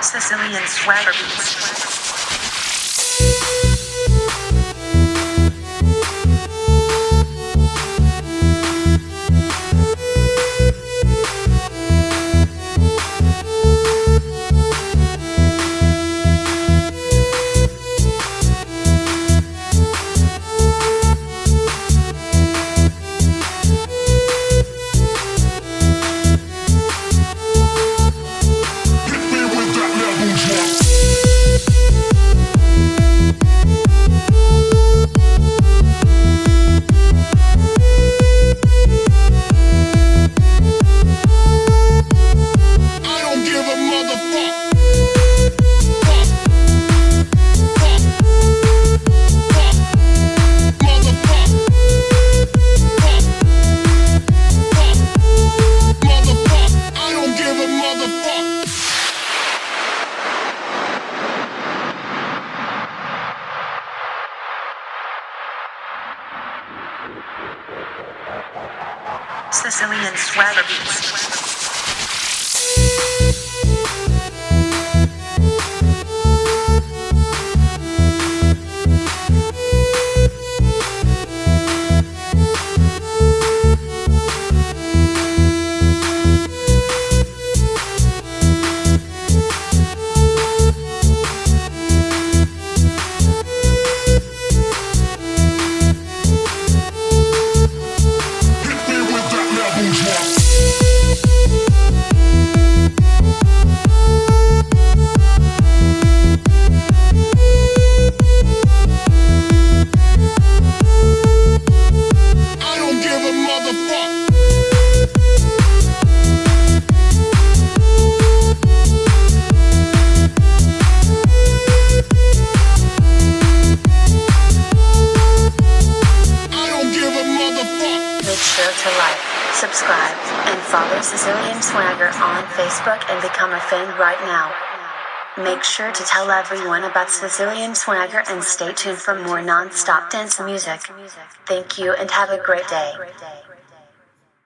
Sicilian swagger beats. Sicilian swagger beats. Make sure to like, subscribe, and follow Sicilian Swagger on Facebook and become a fan right now. Make sure to tell everyone about Sicilian Swagger and stay tuned for more non-stop dance music. Thank you and have a great day.